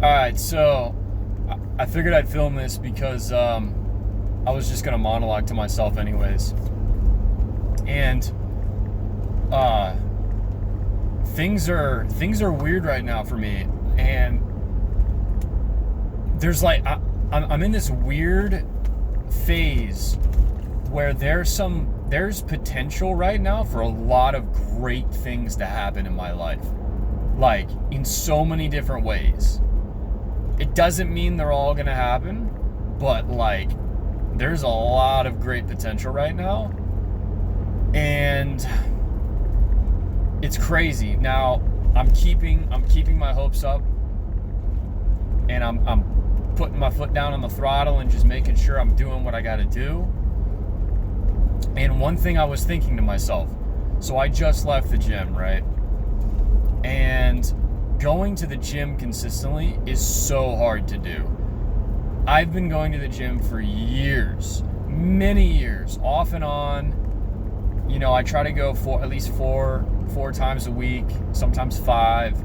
Alright, so I figured I'd film this because I was just gonna monologue to myself anyways. And uh things are weird right now for me. And there's like I'm in this weird phase where there's potential right now for a lot of great things to happen in my life. Like in so many different ways. It doesn't mean they're all gonna happen, but like there's a lot of great potential right now. And it's crazy. Now I'm keeping my hopes up, and I'm putting my foot down on the throttle and just making sure I'm doing what I gotta do. And one thing I was thinking to myself, so I just left the gym, right? And going to the gym consistently is so hard to do. I've been going to the gym for years, many years, off and on. You know, I try to go for at least four times a week, sometimes 5.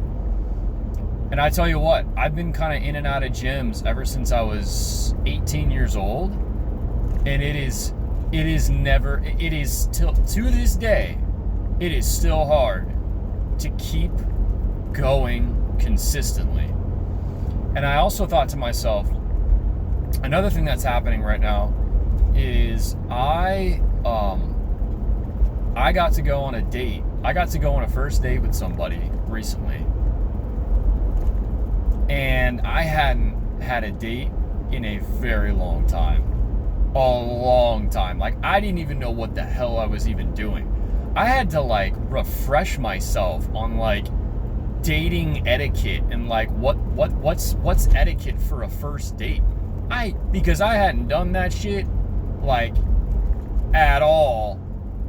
And I tell you what, I've been kind of in and out of gyms ever since I was 18 years old. And it is still, to this day, it is still hard to keep going consistently. And I also thought to myself, another thing that's happening right now is I got to go on a date. I got to go on a first date with somebody recently. And I hadn't had a date in a very long time. A long time. Like, I didn't even know what the hell I was even doing. I had to like refresh myself on like dating etiquette and like what's etiquette for a first date. Because I hadn't done that shit like at all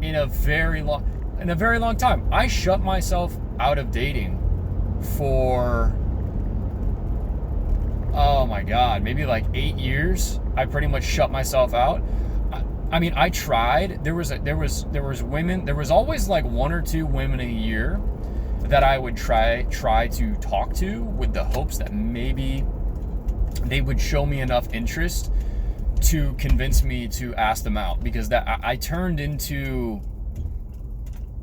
in a very long time. I shut myself out of dating for, oh my god, maybe like 8 years. I pretty much shut myself out. I mean, I tried. There was women. There was always like 1 or 2 women a year that I would try to talk to with the hopes that maybe they would show me enough interest to convince me to ask them out, because that I turned into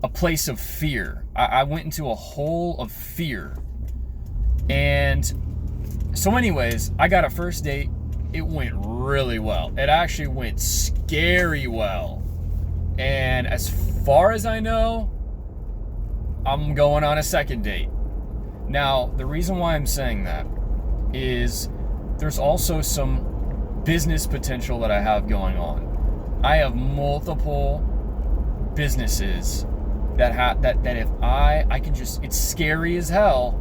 a place of fear. I went into a hole of fear. And so anyways, I got a first date. It went really well. It actually went scary well. And as far as I know, I'm going on a second date. Now, the reason why I'm saying that is there's also some business potential that I have going on. I have multiple businesses that if I can just, it's scary as hell,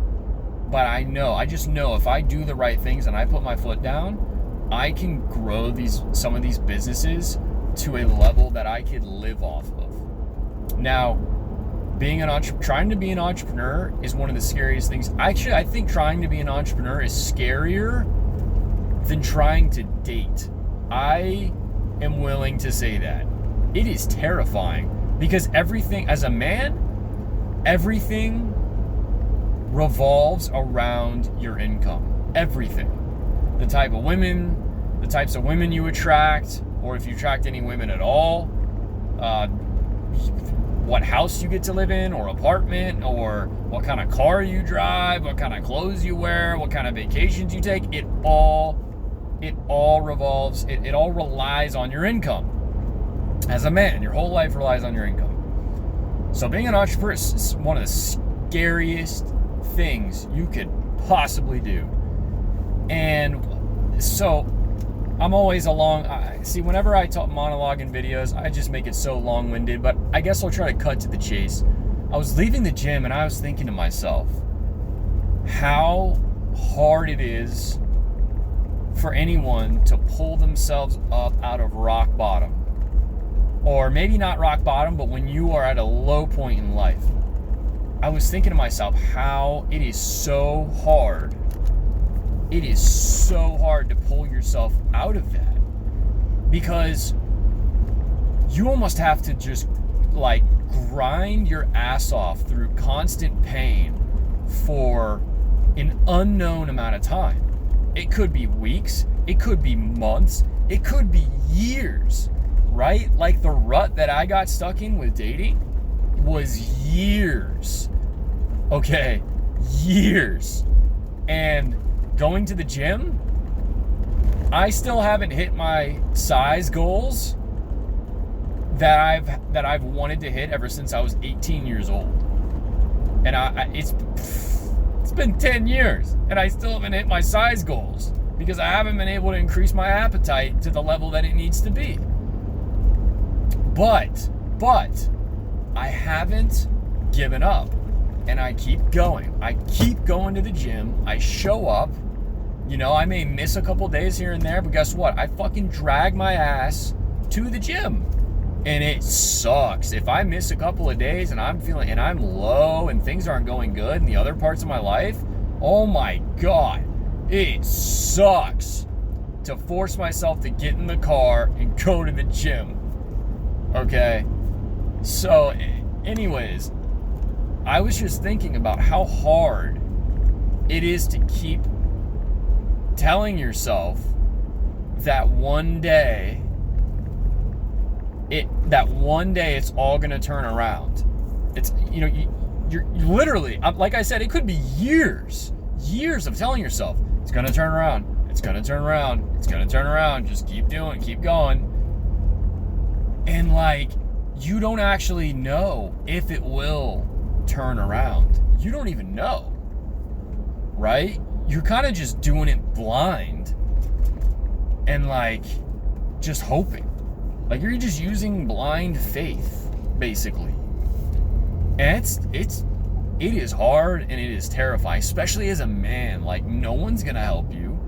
but I just know if I do the right things and I put my foot down, I can grow some of these businesses to a level that I could live off of. Now, trying to be an entrepreneur is one of the scariest things. Actually, I think trying to be an entrepreneur is scarier than trying to date. I am willing to say that. It is terrifying because everything, as a man, everything revolves around your income. Everything. The types of women you attract, or if you attract any women at all, what house you get to live in or apartment, or what kind of car you drive, what kind of clothes you wear, what kind of vacations you take. It all revolves, it all relies on your income. As a man, your whole life relies on your income. So being an entrepreneur is one of the scariest things you could possibly do. And so I'm always whenever I talk monologue in videos, I just make it so long-winded, but I guess I'll try to cut to the chase. I was leaving the gym and I was thinking to myself how hard it is for anyone to pull themselves up out of rock bottom. Or maybe not rock bottom, but when you are at a low point in life. I was thinking to myself how it is so hard. It is so hard to pull yourself out of that, because you almost have to just like grind your ass off through constant pain for an unknown amount of time. It could be weeks, it could be months, it could be years, right? Like the rut that I got stuck in with dating was years. Okay, years. And going to the gym, I still haven't hit my size goals that I've wanted to hit ever since I was 18 years old. And it's been 10 years and I still haven't hit my size goals because I haven't been able to increase my appetite to the level that it needs to be. But I haven't given up, and I keep going. I keep going to the gym. I show up. You know, I may miss a couple days here and there, but guess what? I fucking drag my ass to the gym. And it sucks. If I miss a couple of days and I'm low and things aren't going good in the other parts of my life, oh my God, it sucks to force myself to get in the car and go to the gym. Okay? So, anyways, I was just thinking about how hard it is to keep telling yourself that one day it's all gonna turn around. It's, you know, you're literally, like I said, it could be years of telling yourself it's gonna turn around, it's gonna turn around, it's gonna turn around. Just keep doing, keep going, and like you don't actually know if it will turn around. You don't even know, right? You're kind of just doing it blind and like just hoping. Like you're just using blind faith, basically. And it is hard and it is terrifying, especially as a man. Like no one's gonna help you.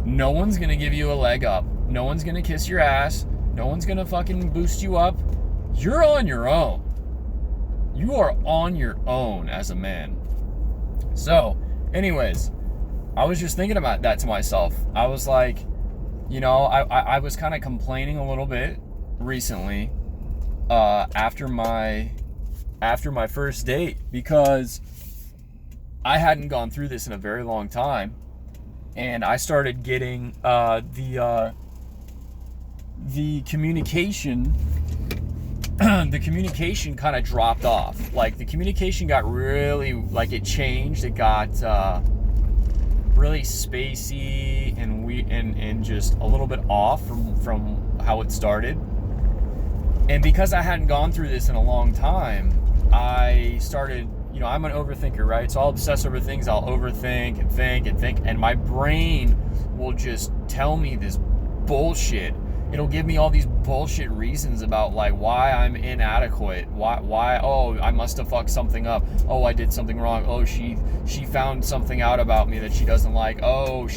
No one's gonna give you a leg up. No one's gonna kiss your ass. No one's gonna fucking boost you up. You're on your own. You are on your own as a man. So, anyways, I was just thinking about that to myself. I was like, you know, I was kind of complaining a little bit recently after my first date because I hadn't gone through this in a very long time, and I started getting the communication the communication kind of dropped off. Like the communication got really, like it changed. It got really spacey and just a little bit off from how it started. And because I hadn't gone through this in a long time, I started, you know, I'm an overthinker, right? So I'll obsess over things. I'll overthink and think, and my brain will just tell me this bullshit. It'll give me all these bullshit reasons about like why I'm inadequate, why oh, I must have fucked something up, oh, I did something wrong, oh, she found something out about me that she doesn't like, oh,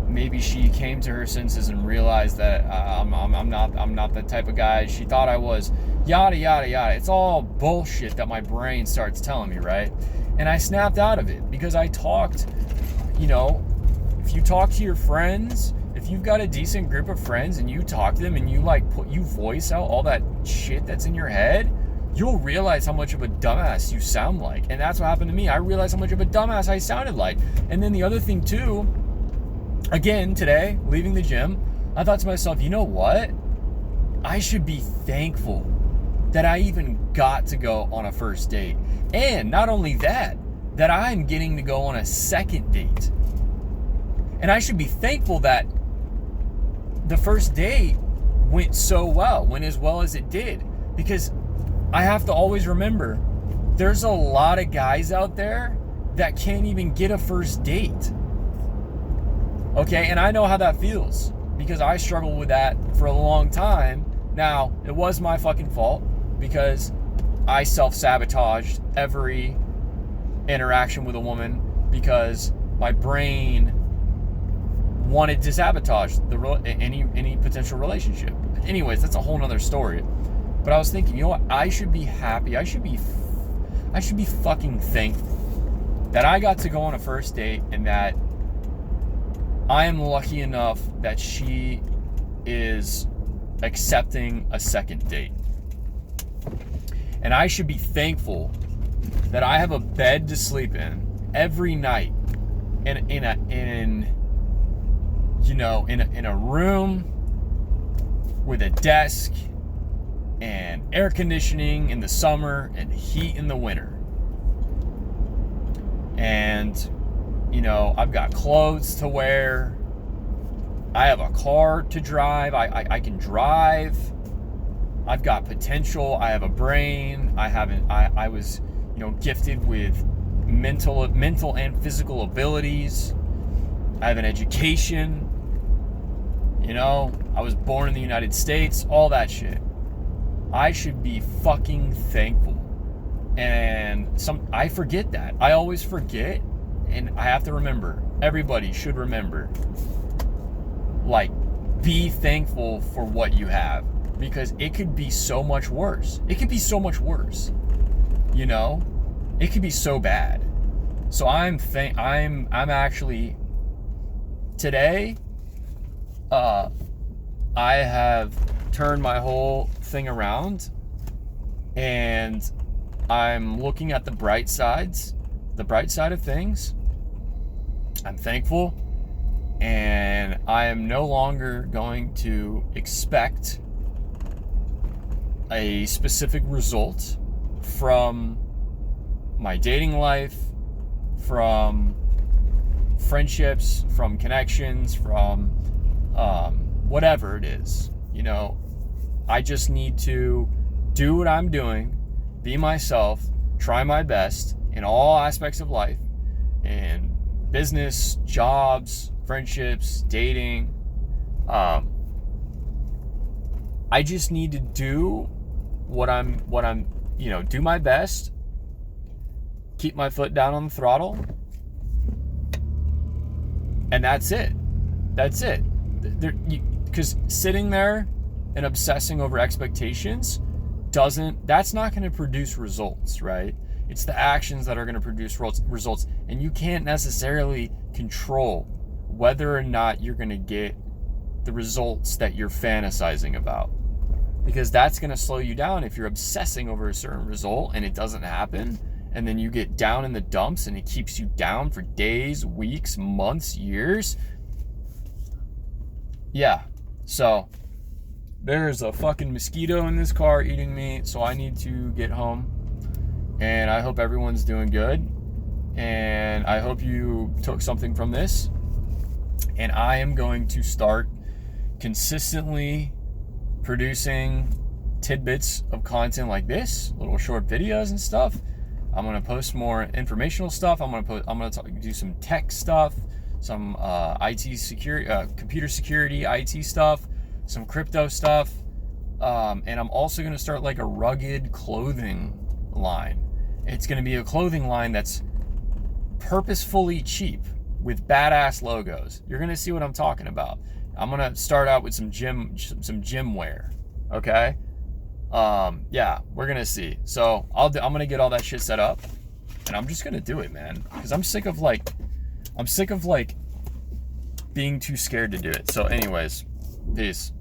maybe she came to her senses and realized that I'm not the type of guy she thought I was, yada yada yada. It's all bullshit that my brain starts telling me, right? And I snapped out of it because I talked, you know, if you talk to your friends, if you've got a decent group of friends and you talk to them and you you voice out all that shit that's in your head, you'll realize how much of a dumbass you sound like. And that's what happened to me. I realized how much of a dumbass I sounded like. And then the other thing too, again, today, leaving the gym, I thought to myself, you know what? I should be thankful that I even got to go on a first date. And not only that I'm getting to go on a second date. And I should be thankful that the first date went so well, went as well as it did. Because I have to always remember, there's a lot of guys out there that can't even get a first date. Okay, and I know how that feels because I struggled with that for a long time. Now, it was my fucking fault because I self-sabotaged every interaction with a woman because my brain wanted to sabotage any potential relationship. Anyways, that's a whole nother story. But I was thinking, you know what? I should be happy. I should be fucking thankful that I got to go on a first date and that I am lucky enough that she is accepting a second date. And I should be thankful that I have a bed to sleep in every night in a room with a desk and air conditioning in the summer and heat in the winter. And, I've got clothes to wear. I have a car to drive. I can drive. I've got potential. I have a brain. I was, gifted with mental and physical abilities. I have an education. I was born in the United States, all that shit. I should be fucking thankful. And I forget that. I always forget, and I have to remember. Everybody should remember. Like, be thankful for what you have, because it could be so much worse. It could be so much worse. It could be so bad. So I'm actually today I have turned my whole thing around, and I'm looking at the bright side of things. I'm thankful, and I am no longer going to expect a specific result from my dating life, from friendships, from connections, from whatever it is. I just need to do what I'm doing, be myself, try my best in all aspects of life, in business, jobs, friendships, dating. I just need to do what I'm do my best, keep my foot down on the throttle, and that's it. Because sitting there and obsessing over expectations that's not going to produce results, right? It's the actions that are going to produce results, and you can't necessarily control whether or not you're going to get the results that you're fantasizing about, because that's going to slow you down if you're obsessing over a certain result and it doesn't happen, and then you get down in the dumps and it keeps you down for days, weeks, months, years. Yeah, so there's a fucking mosquito in this car eating me, so I need to get home. And I hope everyone's doing good. And I hope you took something from this. And I am going to start consistently producing tidbits of content like this, little short videos and stuff. I'm going to post more informational stuff. I'm going to do some tech stuff, some IT security, computer security, IT stuff, some crypto stuff, and I'm also going to start like a rugged clothing line. It's going to be a clothing line that's purposefully cheap with badass logos. You're going to see what I'm talking about. I'm going to start out with some gym wear, okay? Yeah, we're going to see. So I'm going to get all that shit set up, and I'm just going to do it, man, because I'm sick of being too scared to do it. So anyways, peace.